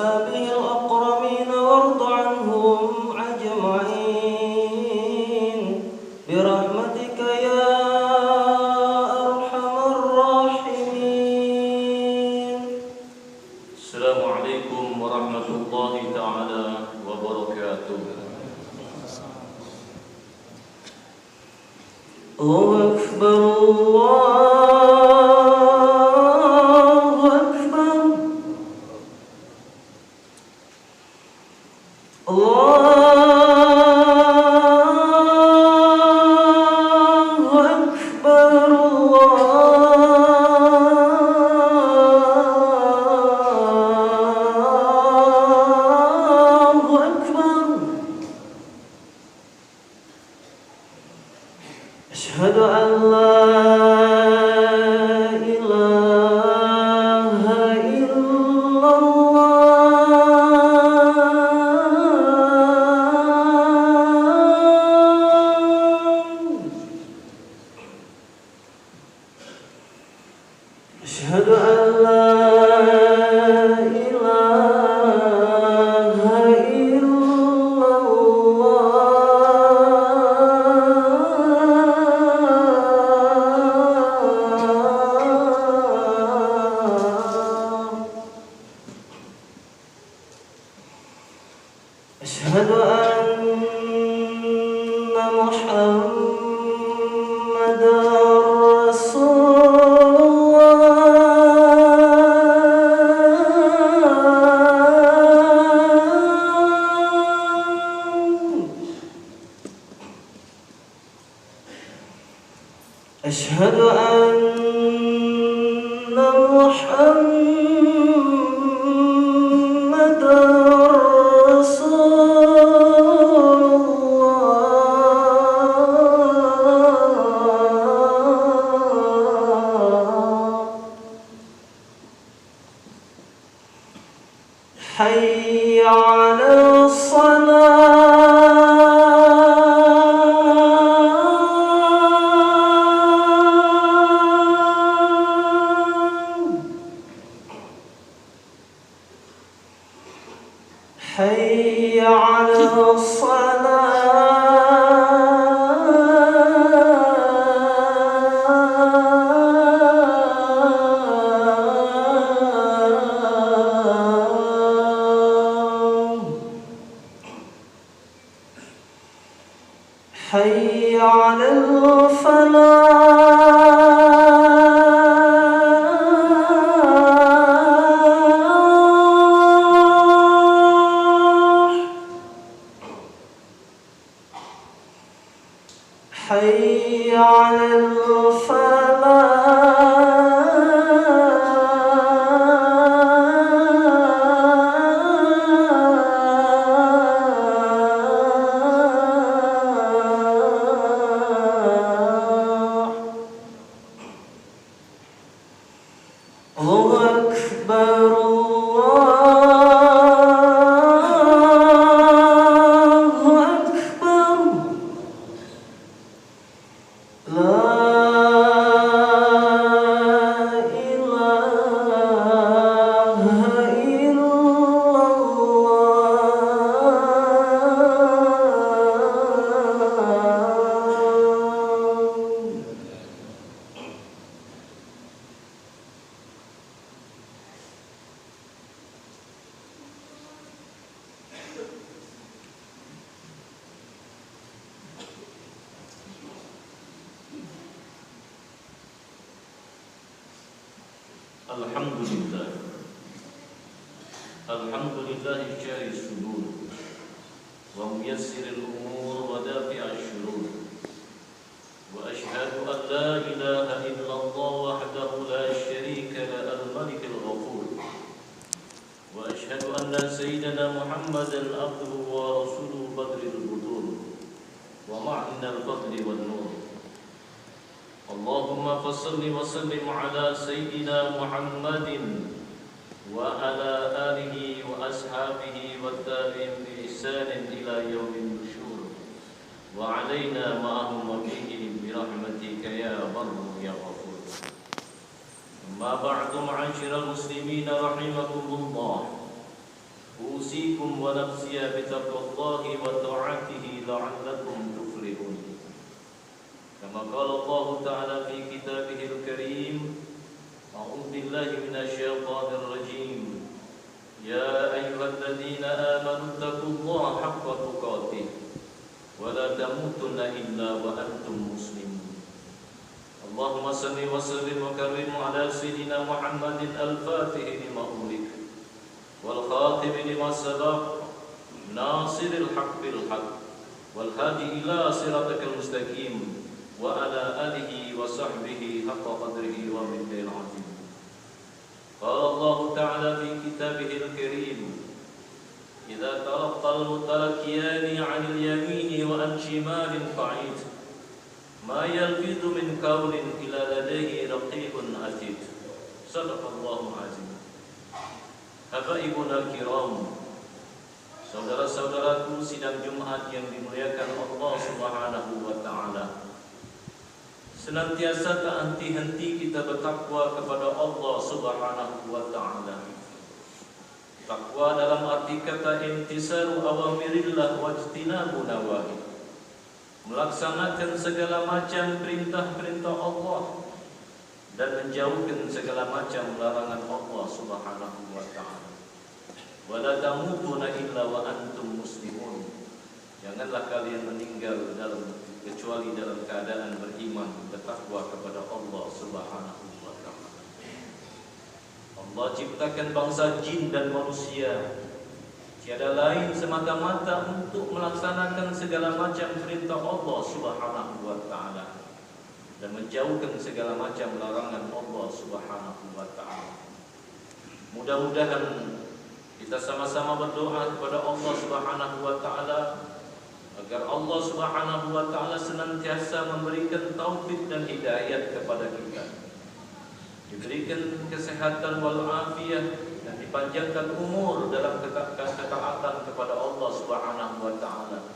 وأصحابه الأكرمين وارض عنهم أجمعين برحمتك يا أرحم الراحمين. السلام عليكم ورحمة الله تعالى وبركاته. الله أكبر الله أكبر الله أكبر الله أكبر. أشهد أن لا إله إلا الله. أشهد أن لا إله إلا الله. أشهد أن محمدا رسول الله. أشهد أن محمدا رسول الله. حي على الصلاة. حي على الصلاة. حي على الفلاح. حي على الفلاح. الله أكبر الله أكبر. لا إله إلا الله. Alhamdulillah. Alhamdulillah syari sudur wa muyassiril umur wa dafi'ash syurur. Wa ashhadu an la ilaha illallah wahdahu la syarika la al-malikul ghafur. Wa ashhadu anna sayyidana Muhammadan abduhu wa rasuluhu badril budur wa ma'nal fadli wan nur. Allahumma fassalli wa sallim ala sayyidina Muhammadin wa ala alihi wa ashabihi wa tabi'in bi ihsanin ila yaumin nusyur wa alaina ma'ahum wa bihim bi rahmatika ya barru ya ghafur. Amma ba'du ma'asyiral muslimin rahimakumullah. أوصيكم ونفسي بتقوى الله وطاعته لعلكم تفلحون كما قال الله تعالى في كتابه الكريم أعوذ بالله من الشيطان الرجيم يا أيها الذين آمنوا اتقوا الله حق تقاته ولا تموتن إلا وأنتم مسلمون اللهم صل وسلم وكرم على سيدنا محمد الفاتح لما أغلق والخاتم لما سبق ناصر الحق بالحق والهادي إلى صراطك المستقيم وعلى آله وصحبه حق قدره ومقداره العظيم قال الله تعالى في كتابه الكريم إذا تلقى المتلقيان عن اليمين وعن شمال قعيد ما يلفظ من قول إلا لديه رقيب عتيد صدق الله العظيم. Habaibuna kiram, saudara-saudaraku sidang Jumat yang dimuliakan Allah Subhanahu wa taala. Senantiasa tak henti-henti kita bertakwa kepada Allah Subhanahu wa taala. Takwa dalam arti kata imtisalu awamirillah wajtinabu nawahi. Melaksanakan segala macam perintah-perintah Allah dan menjauhkan segala macam larangan Allah Subhanahu wa taala. Wala tamutunna illa wa antum muslimun. Janganlah kalian meninggal kecuali dalam keadaan beriman, bertakwa kepada Allah Subhanahu wa taala. Allah ciptakan bangsa jin dan manusia tiada lain semata-mata untuk melaksanakan segala macam perintah Allah Subhanahu wa taala dan menjauhkan segala macam larangan Allah Subhanahu wa taala. Mudah-mudahan kita sama-sama berdoa kepada Allah Subhanahu wa taala agar Allah Subhanahu wa taala senantiasa memberikan taufik dan hidayah kepada kita. Diberikan kesehatan wal afiyah dan dipanjangkan umur dalam ketaatan kepada Allah Subhanahu wa taala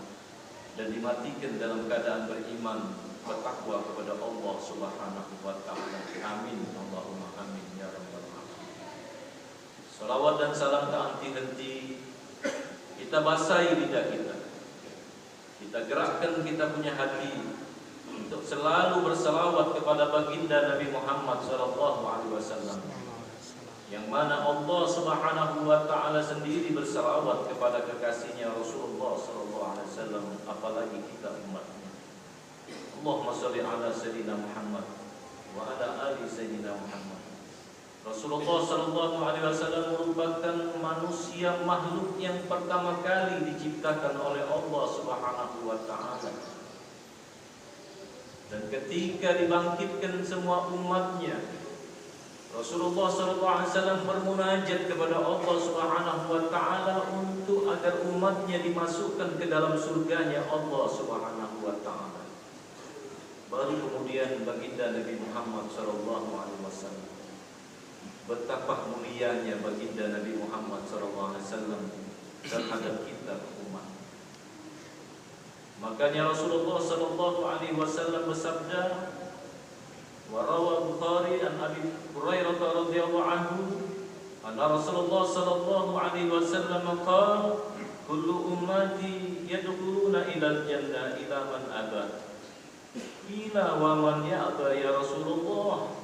dan dimatikan dalam keadaan beriman, bertakwa kepada Allah Subhanahu wa taala. Amin Allahumma amin ya rabbal alamin. Salawat dan salam tak henti-henti kita basahi lidah kita. Kita gerakkan kita punya hati untuk selalu bersalawat kepada baginda Nabi Muhammad sallallahu alaihi wasallam. Yang mana Allah Subhanahu wa taala sendiri bersalawat kepada kekasihnya Rasulullah sallallahu alaihi wasallam, apalagi kita umatnya. Allahumma shalli ala sayyidina Muhammad wa ala ali sayyidina Muhammad. Rasulullah sallallahu alaihi wasallam merupakan manusia makhluk yang pertama kali diciptakan oleh Allah Subhanahu wa taala. Dan ketika dibangkitkan semua umatnya, Rasulullah sallallahu alaihi wasallam bermunajat kepada Allah Subhanahu wa taala untuk agar umatnya dimasukkan ke dalam surganya Allah Subhanahu wa taala. Baru kemudian baginda Nabi Muhammad sallallahu alaihi wasallam. Betapa mulianya baginda Nabi Muhammad sallallahu alaihi wasallam terhadap kita umat. Makanya Rasulullah sallallahu alaihi wasallam bersabda, wa rawa Bukhari an Abi Hurairah radhiyallahu anhu anna Rasulullah sallallahu alaihi wasallam qala kullu ummati yadkhuluna ila al-jannah ila man aba. Ila wa man ya'ba ya Rasulullah?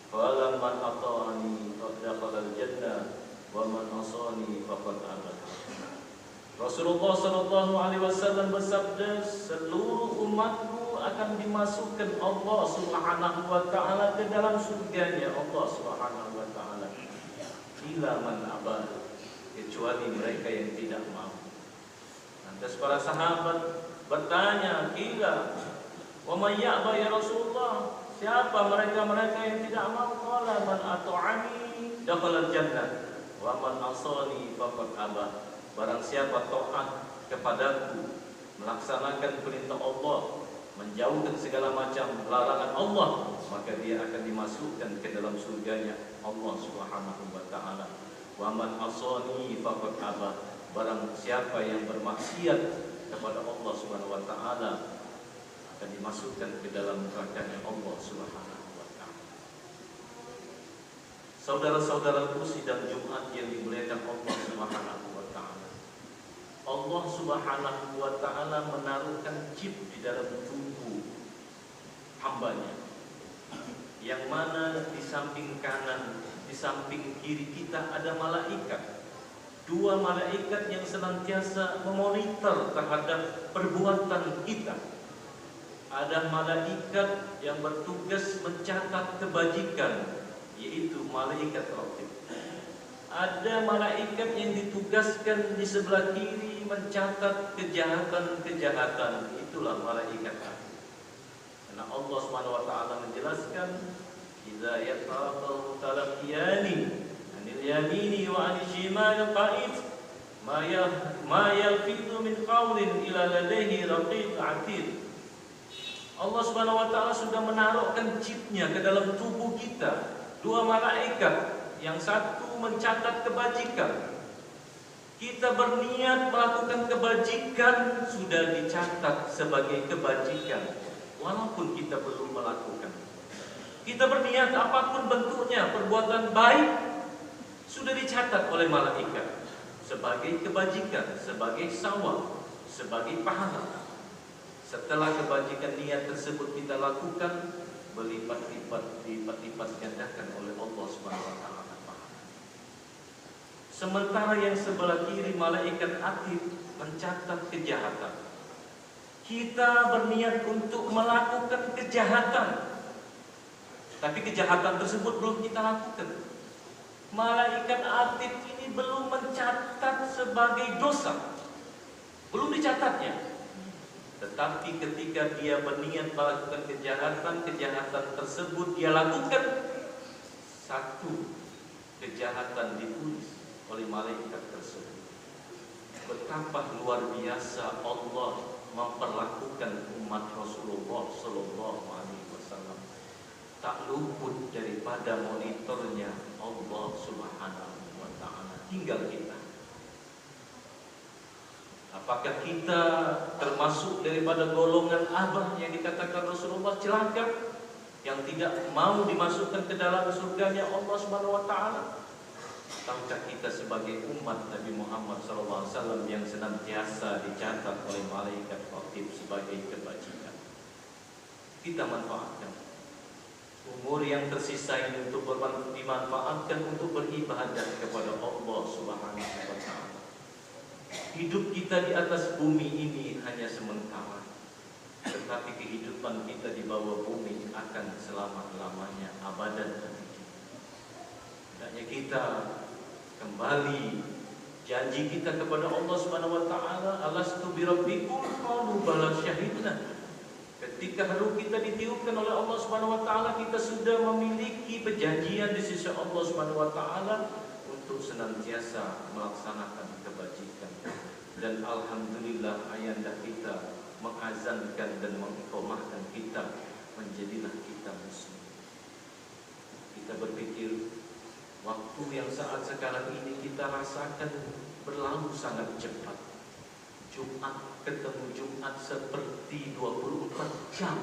Qala man ata'ani faqad dakhala al-jannah wa man asani faqad aba. Rasulullah sallallahu alaihi wasallam bersabda, seluruh umatku akan dimasukkan Allah Subhanahu wa taala ke dalam surganya Allah Subhanahu wa taala. Ila man aba, kecuali mereka yang tidak mau. Lantas para sahabat bertanya, "Qila wa man ya'ba ya Rasulullah?" Siapa mereka-mereka yang tidak mau? Qala man ata'ani dakhala al-jannah wa man asani faqad aba. Barang siapa taat kepadaku, melaksanakan perintah Allah, menjauhkan segala macam larangan Allah, maka dia akan dimasukkan ke dalam surganya Allah Subhanahu wa taala. Wa man asani faqad aba. Barang siapa yang bermaksiat kepada Allah Subhanahu wa taala akan dimasukkan ke dalam nerakanya Allah Subhanahu wa taala. Saudara-saudaraku sidang Jumat yang dimuliakan Allah Subhanahu wa taala. Allah Subhanahu wa ta'ala menaruhkan chip di dalam tubuh hambanya, yang mana di samping kanan, di samping kiri kita ada malaikat. Dua malaikat yang senantiasa memonitor terhadap perbuatan kita. Ada malaikat yang bertugas mencatat kebajikan, yaitu malaikat raqib. Ada malaikat yang ditugaskan di sebelah kiri mencatat kejahatan-kejahatan, itulah malaikat atid. Karena Allah Subhanahu wa taala menjelaskan, "Idza yataqaw talaqiyani anil yamini wa anil shimali qa'id ma yalfidu min qawlin ila ladaihi raqib atid." Allah Subhanahu wa taala sudah menaruhkan chipnya ke dalam tubuh kita. Dua malaikat, yang satu mencatat kebajikan. Kita berniat melakukan kebajikan, sudah dicatat sebagai kebajikan, walaupun kita belum melakukan. Kita berniat apapun bentuknya, perbuatan baik, sudah dicatat oleh malaikat sebagai kebajikan, sebagai sawab, sebagai pahala. Setelah kebajikan niat tersebut kita lakukan, berlipat-lipat gandakan oleh Allah Subhanahu wa taala. Sementara yang sebelah kiri malaikat atid mencatat kejahatan. Kita berniat untuk melakukan kejahatan, tapi kejahatan tersebut belum kita lakukan. Malaikat atid ini belum mencatat sebagai dosa, belum dicatatnya. Tetapi ketika dia berniat melakukan kejahatan tersebut dia lakukan, satu kejahatan ditulis oleh malaikat tersebut. Betapa luar biasa Allah memperlakukan umat Rasulullah Sallallahu Alaihi Wasallam, tak luput daripada monitornya Allah Subhanahu Wa Taala. Tinggal kita, apakah kita termasuk daripada golongan abah yang dikatakan Rasulullah celaka, yang tidak mau dimasukkan ke dalam surganya Allah Subhanahu Wa Taala? Tahukah kita sebagai umat Nabi Muhammad SAW yang senantiasa dicatat oleh malaikat raqib sebagai kebajikan? Kita manfaatkan umur yang tersisa ini untuk dimanfaatkan untuk beribadah kepada Allah Subhanahu wa taala. Hidup kita di atas bumi ini hanya sementara, tetapi kehidupan kita di bawah bumi akan selama-lamanya, abadan. Hendaknya kita kembali janji kita kepada Allah Subhanahu wa taala, alastu birabbikum qalu bala syahidna. Ketika haru kita ditiupkan oleh Allah Subhanahu wa taala, kita sudah memiliki perjanjian di sisi Allah Subhanahu wa taala untuk senantiasa melaksanakan kebajikan. Dan alhamdulillah ayanda kita mengazankan dan mengiqamahkan kita, menjadilah kita muslim. Kita berpikir waktu yang saat sekarang ini kita rasakan berlalu sangat cepat. Jumat ketemu Jumat seperti 24 jam.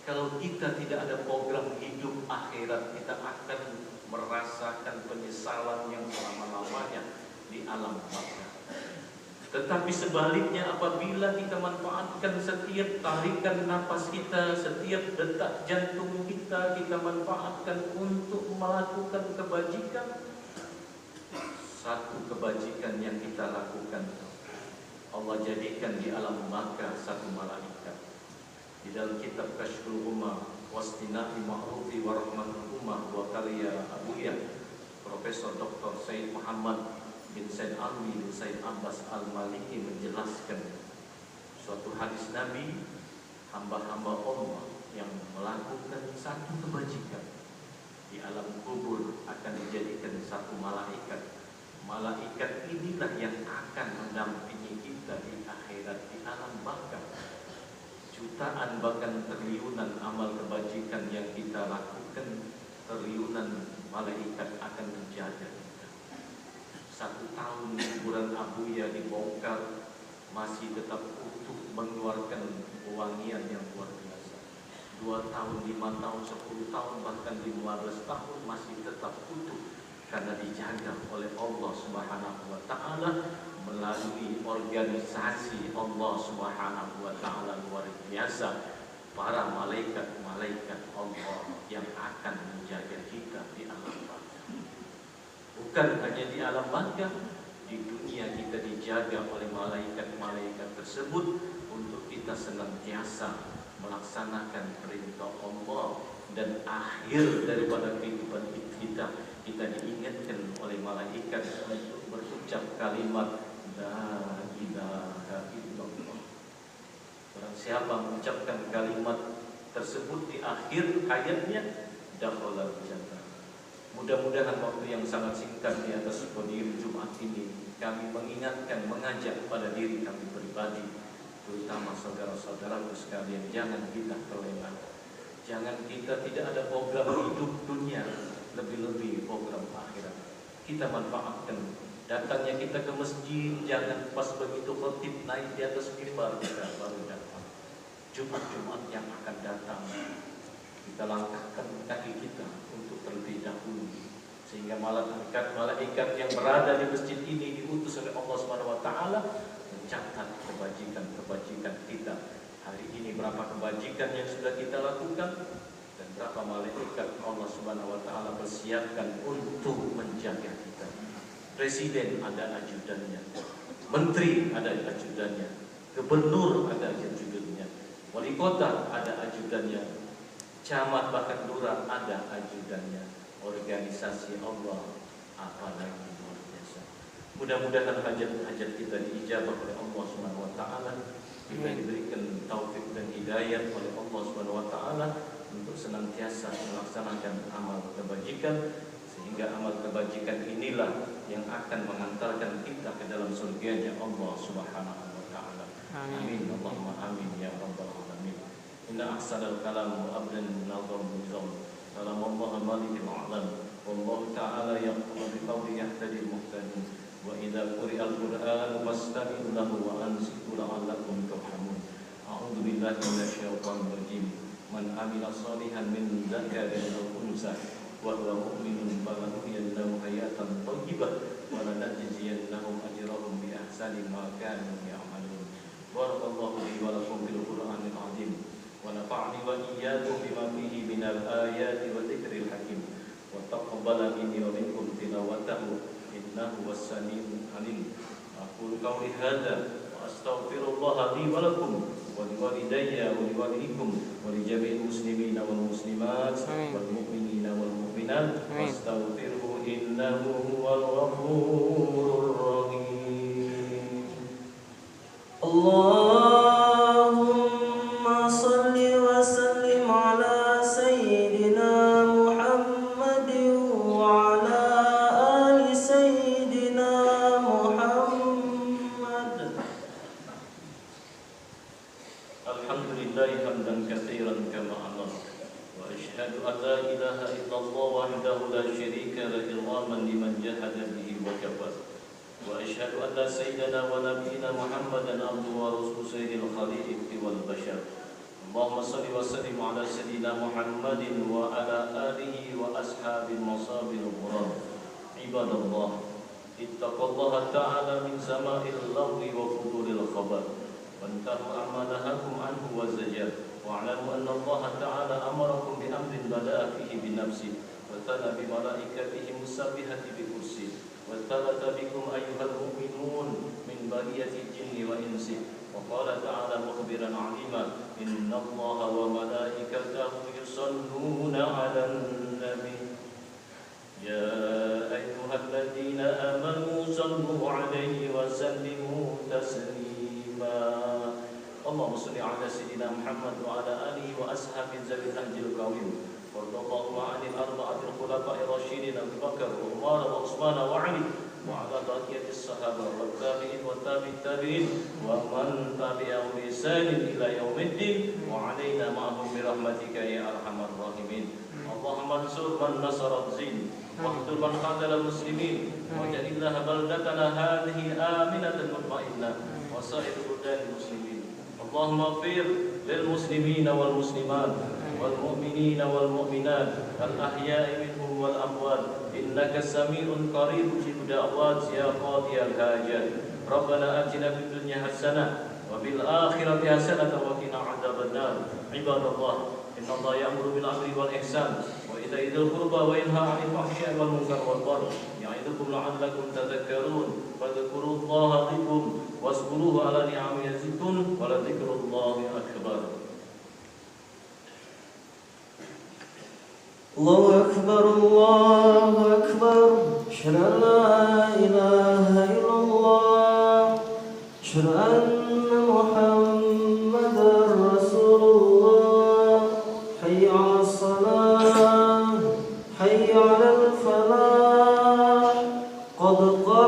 Kalau kita tidak ada program hidup akhirat, kita akan merasakan penyesalan yang selama-lamanya di alam barzakh. Tetapi sebaliknya, apabila kita manfaatkan setiap tarikan napas kita, setiap detak jantung kita manfaatkan untuk melakukan kebajikan, satu kebajikan yang kita lakukan, Allah jadikan di alam baka satu malaikat. Di dalam kitab Kashful Ummah Wasdina'i Ma'rufi wa Rahmatul Ummah wa karya Abuya Profesor Dr. Said Muhammad bin Said Alwi bin Said Abbas Al-Maliki menjelaskan suatu hadis Nabi, hamba-hamba Allah yang melakukan satu kebajikan di alam kubur akan dijadikan satu malaikat. Malaikat inilah yang akan mendampingi kita di akhirat, di alam baka. Jutaan bahkan triliunan amal kebajikan yang kita lakukan, triliunan malaikat akan menjaga kita. 1 tahun kuburan Abuya dibongkar, masih tetap utuh mengeluarkan wangian yang luar biasa. 2 tahun, 5 tahun, 10 tahun, bahkan 15 tahun masih tetap utuh, karena dijaga oleh Allah Subhanahu wa taala melalui organisasi Allah Subhanahu wa Ta'ala luar biasa, para malaikat-malaikat Allah yang akan menjaga kita di alam barzakh. Bukan hanya di alam barzakh, di dunia kita dijaga oleh malaikat-malaikat tersebut untuk kita senantiasa melaksanakan perintah Allah, dan akhir daripada kehidupan kita diingatkan oleh malaikat untuk berucap kalimat la ilaha illallah. Barang siapa mengucapkan kalimat tersebut di akhir hayatnya, dakhala jannah. Mudah-mudahan waktu yang sangat singkat di atas podium Jumat ini kami mengingatkan, mengajak pada diri kami pribadi, terutama saudara-saudaraku sekalian, jangan kita kelewat. Jangan kita tidak ada program hidup dunia, lebih-lebih program akhirat. Kita manfaatkan. Datangnya kita ke masjid, jangan pas begitu khotib naik di atas mimbar kita baru datang. Jumat-Jumat yang akan datang, kita langkahkan kaki kita untuk terlebih dahulu, sehingga malaikat yang berada di masjid ini diutus oleh Allah Subhanahu wa Ta'ala mencatat kebajikan kita. Hari ini berapa kebajikan yang sudah kita lakukan, dan berapa malaikat Allah Subhanahu wa Ta'ala persiapkan untuk menjaga kita. Presiden ada ajudannya, menteri ada ajudannya, gubernur ada ajudannya, wali kota ada ajudannya, camat bahkan lurah ada ajudannya. Organisasi Allah apalagi luar biasa. Mudah-mudahan hajat-hajat kita diijabah oleh Allah Subhanahu wa Ta'ala. Kita diberikan taufik dan hidayah oleh Allah Subhanahu wa Ta'ala untuk senantiasa melaksanakan amal kebajikan, sehingga amal kebajikan inilah yang akan mengantarkan kita ke dalam surganya Allah Subhanahu wa Ta'ala. Amin. Allahumma amin ya rabbal alamin. Inna ahsanal kalam wa abdan nazam nizam kalam Allah malikul a'lam wallahu ta'ala yaqulu biqawli yahtadi al-muhtadin. Wa idza quri'al Qur'an fastami'u lahu wa ansitu la'allakum turhamun. A'udzu billahi minasyaitonir rajim. Man 'amila shalihan min dzakarin aw unsa wa huwa mu'minun falanuhyiyannahu hayatan thayyibah wa lanajziyannahum ajrahum bi ahsani ma kanu ya'malun. Barakallahu li wa lakum bil Qur'anil 'azim wa nafa'ani wa iyyakum bima fihi minal ayati wa dzikril hakim wa taqabbala minni wa minkum tilawatahu innahu was-sami'ul 'alim. Aqulu qawli hadza wa astaghfirullah li wa lakum wa liwalidayya wa liwalidikum wa li jami'il muslimina wal muslimat wal mu'minina wal mu'minat wastaghfirhu innahu huwal ghafurur rahim. Allahumma shalli wa sallim ala sayyidina Muhammadin wa ala Alhamdulillahi hamdan katsiran kama amara wa asyhadu an la ilaha illallah wahdahu la syarika lahu idhaman liman jahada bihi wa kafar wa asyhadu anna sayyidana wa nabiyyina Muhammadan abduhu wa rasuluhu sayyidil khalaiqi wal bashar. Allahumma shalli wa sallim ala sayyidina Muhammadin wa ala alihi wa ashabil masabil quran. Ibadallah, ittaqullaha ta'ala min sama'il lagwi wa fudulil khabar. وانتهوا عما نهاكم عنه وزجر واعلموا أن الله تعالى أمركم بأمر بدأ فيه بنفسه وثنى بملائكته المسبحة بكرسيه وثبت بكم أيها المؤمنون من بقية الجن وإنس وقال تعالى مخبرا عليما إن الله وملائكته يصلون على النبي يا أيها الذين آمنوا صلوا عليه وسلموا تسليما. اللهم صل على سيدنا محمد وعلى آله وأصحابه ذوي النهج القويم وارض اللهم عن الأربعة الخلفاء الراشدين أبي بكر وعمر وعثمان وعلي وعلى بقية الصحابة والتابعين والتابع التابعين ومن تبعهم بإحسان إلى يوم الدين وعلينا معهم برحمتك يا أرحم الراحمين. اللهم انصر من نصر الدين واقتل من قاتل المسلمين واجعل الله بلدتنا هذه آمنة مطمئنة وسائر بلدان المسلمين. اللهم اغفر للمسلمين والمسلمات والمؤمنين والمؤمنات الأحياء منهم والأموات إنك سميع قريب مجيب دعوات يا قاضي الحاجات ربنا آتنا في الدنيا حسنة وفي الآخرة حسنة وقنا عذاب النار عباد الله إن الله يأمر بالعدل والإحسان وإيتاء ذي القربى وينهى عن الفحشاء والمنكر والبغي يعظكم لعلكم تذكرون فاذكروا الله ذكركم واذكروه على نعمه يزدكم ولذكر الله أكبر. الله أكبر الله أكبر أشهد أن لا إله إلا الله أشهد أن محمدا رسول الله حي على الصلاة حي على الفلاح قد قامت